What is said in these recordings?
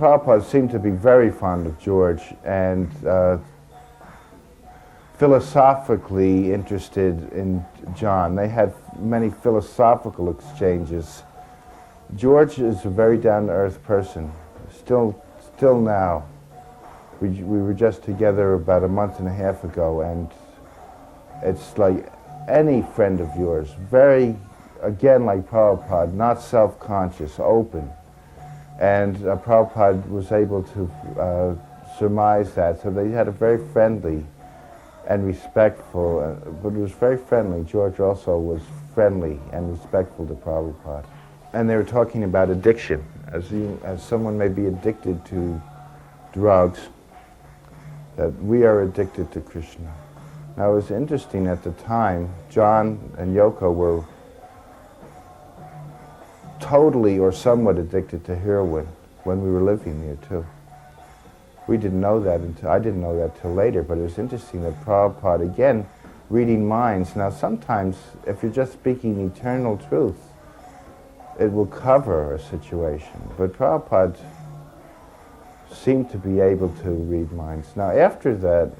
Prabhupada seemed to be very fond of George and philosophically interested in John. They had many philosophical exchanges. George is a very down-to-earth person, still now. We were just together about a month and a half ago, and it's like any friend of yours, very, again like Prabhupada, not self-conscious, open. And Prabhupada was able to surmise that, so they had a very friendly and respectful, but it was very friendly. George also was friendly and respectful to Prabhupada. And they were talking about addiction, as someone may be addicted to drugs, that we are addicted to Krishna. Now it was interesting at the time, John and Yoko were totally or somewhat addicted to heroin when we were living there too. We didn't know that I didn't know that till later, but it was interesting that Prabhupada, again, reading minds. Now sometimes, if you're just speaking eternal truth, it will cover a situation, but Prabhupada seemed to be able to read minds. Now after that,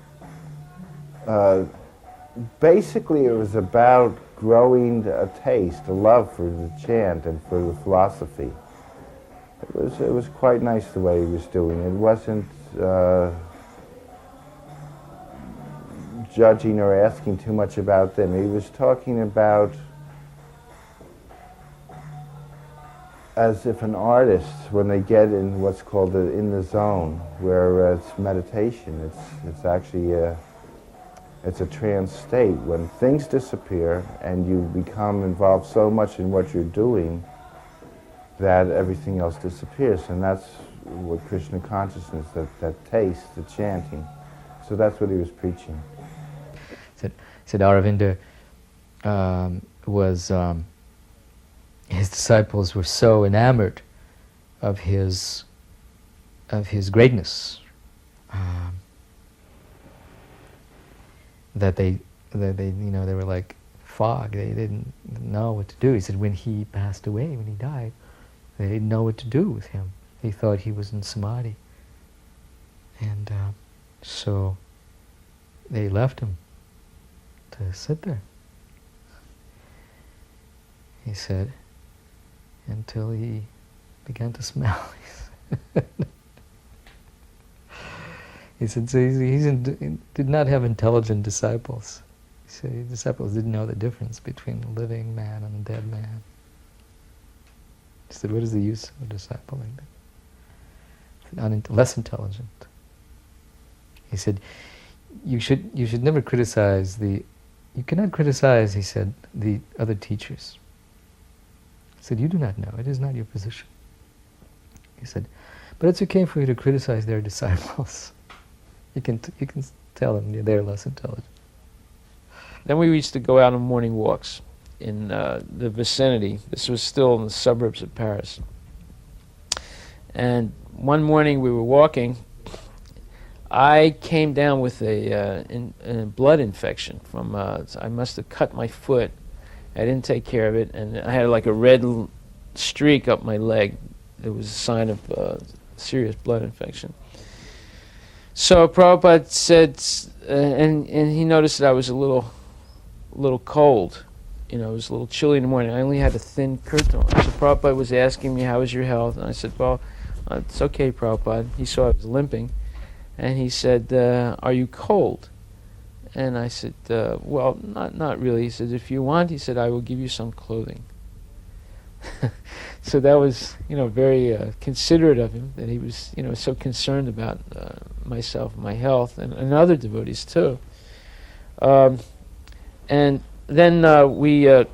basically it was about growing a taste, a love for the chant and for the philosophy. It was quite nice the way he was doing. It wasn't judging or asking too much about them. He was talking about as if an artist, when they get in what's called in the zone, where it's meditation, it's actually it's a trance state when things disappear and you become involved so much in what you're doing that everything else disappears, and that's what Krishna consciousness, that taste, the chanting. So that's what he was preaching. Said Aravinda was his disciples were so enamored of his greatness that they were like fog. They didn't know what to do. He said when he passed away, when he died, they didn't know what to do with him. They thought he was in samadhi, and so they left him to sit there. He said, until he began to smell. He said, so he did not have intelligent disciples. He said his disciples didn't know the difference between a living man and a dead man. He said, what is the use of a disciple like that? He said, less intelligent. He said, you should never criticize you cannot criticize, he said, the other teachers. He said, you do not know, it is not your position. He said, but it's okay for you to criticize their disciples. You can tell them they're less intelligent. Then we used to go out on morning walks in the vicinity. This was still in the suburbs of Paris. And one morning we were walking. I came down with a blood infection from, I must have cut my foot. I didn't take care of it, and I had like a red streak up my leg. It was a sign of serious blood infection. So Prabhupada said, and he noticed that I was a little cold. You know, it was a little chilly in the morning. I only had a thin kirtan on. So Prabhupada was asking me, how is your health? And I said, well, it's okay, Prabhupada. He saw I was limping. And he said, are you cold? And I said, well, not really. He said, if you want, he said, I will give you some clothing. So that was, very considerate of him, that he was, so concerned about myself and my health, and other devotees too. And then I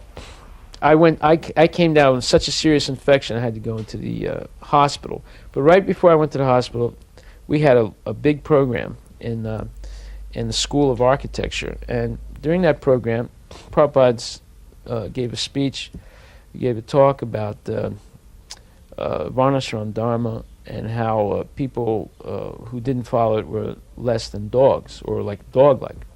came down with such a serious infection I had to go into the hospital. But right before I went to the hospital, we had a big program in the School of Architecture, and during that program, Prabhupada gave a speech. He gave a talk about Varnashram Dharma and how people who didn't follow it were less than dogs, or like dog-like.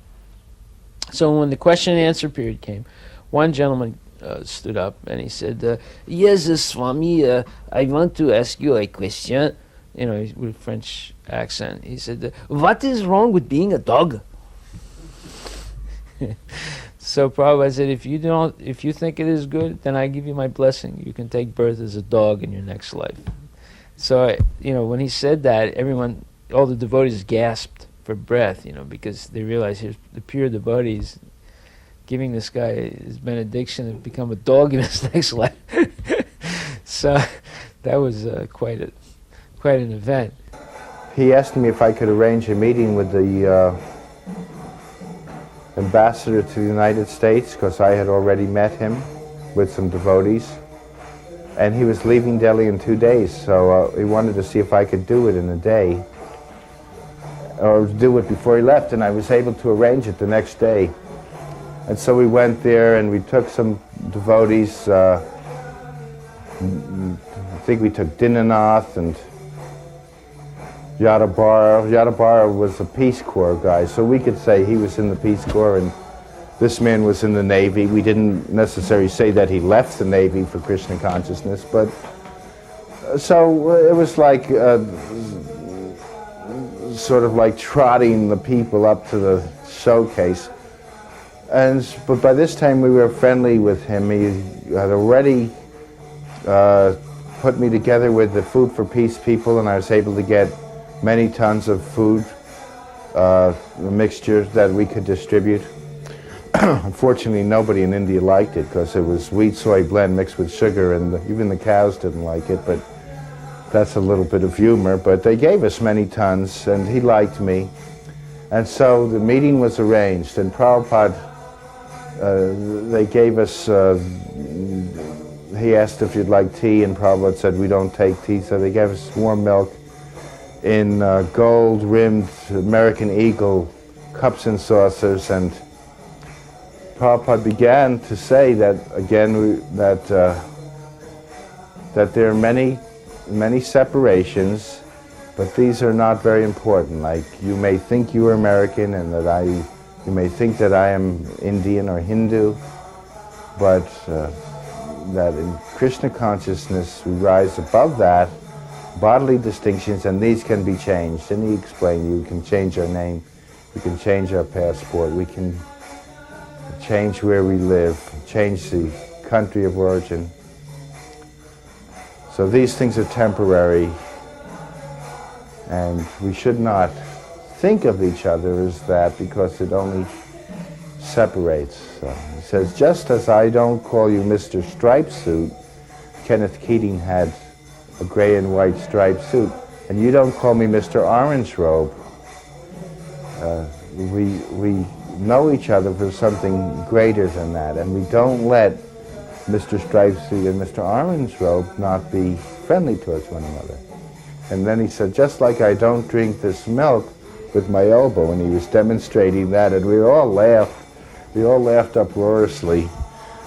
So when the question and answer period came, one gentleman stood up and he said, yes, Swami, I want to ask you a question. you know, with a French accent. He said, "What is wrong with being a dog?" So Prabhupada said, if you think it is good, then I give you my blessing. You can take birth as a dog in your next life. So, you know, when he said that, everyone, all the devotees gasped for breath, you know, because they realized here's the pure devotees giving this guy his benediction to become a dog in his next life. So that was quite an event. He asked me if I could arrange a meeting with the ambassador to the United States, because I had already met him with some devotees. And he was leaving Delhi in 2 days, so he wanted to see if I could do it in a day, or do it before he left, and I was able to arrange it the next day. And so we went there and we took some devotees, I think we took Dinanath and Yadabara. Yadabara was a Peace Corps guy, so we could say he was in the Peace Corps and this man was in the Navy. We didn't necessarily say that he left the Navy for Krishna consciousness, but so it was like sort of like trotting the people up to the showcase. But by this time we were friendly with him. He had already put me together with the Food for Peace people, and I was able to get many tons of food mixtures that we could distribute. Unfortunately, nobody in India liked it because it was wheat-soy blend mixed with sugar, and even the cows didn't like it, but that's a little bit of humor. But they gave us many tons, and he liked me. And so the meeting was arranged, and Prabhupada, they gave us, he asked if you'd like tea, and Prabhupada said we don't take tea, so they gave us warm milk in gold-rimmed American Eagle cups and saucers, and Prabhupada began to say that, again, that there are many separations, but these are not very important. Like, you may think you are American and that you may think that I am Indian or Hindu, but that in Krishna consciousness we rise above that, bodily distinctions, and these can be changed. And he explained, you can change our name, we can change our passport, we can change where we live, change the country of origin. So these things are temporary, and we should not think of each other as that, because it only separates. So he says, just as I don't call you Mr. Striped Suit, Kenneth Keating had a gray and white striped suit, and you don't call me Mr. Orange Robe. We know each other for something greater than that, and we don't let Mr. Striped Suit and Mr. Orange Robe not be friendly towards one another. And then he said, just like I don't drink this milk with my elbow, and he was demonstrating that, and we all laughed uproariously.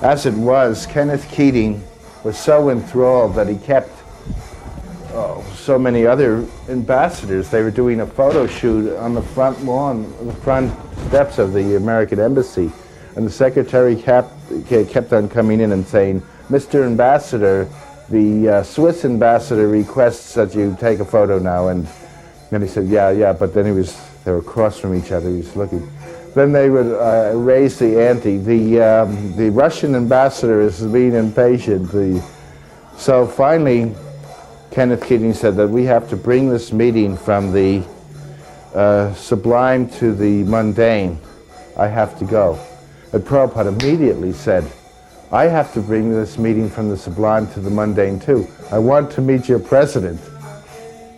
As it was, Kenneth Keating was so enthralled that he kept so many other ambassadors. They were doing a photo shoot on the front lawn, the front steps of the American Embassy, and the secretary kept on coming in and saying, Mr. Ambassador, the Swiss ambassador requests that you take a photo now. And then he said, yeah, but then they were across from each other, he was looking. Then they would raise the ante. The Russian ambassador is being impatient. So finally, Kenneth Keating said that we have to bring this meeting from the sublime to the mundane. I have to go. And Prabhupada immediately said, I have to bring this meeting from the sublime to the mundane too. I want to meet your president,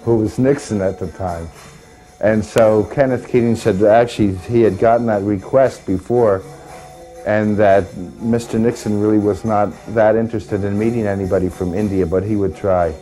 who was Nixon at the time. And so Kenneth Keating said that actually he had gotten that request before, and that Mr. Nixon really was not that interested in meeting anybody from India, but he would try.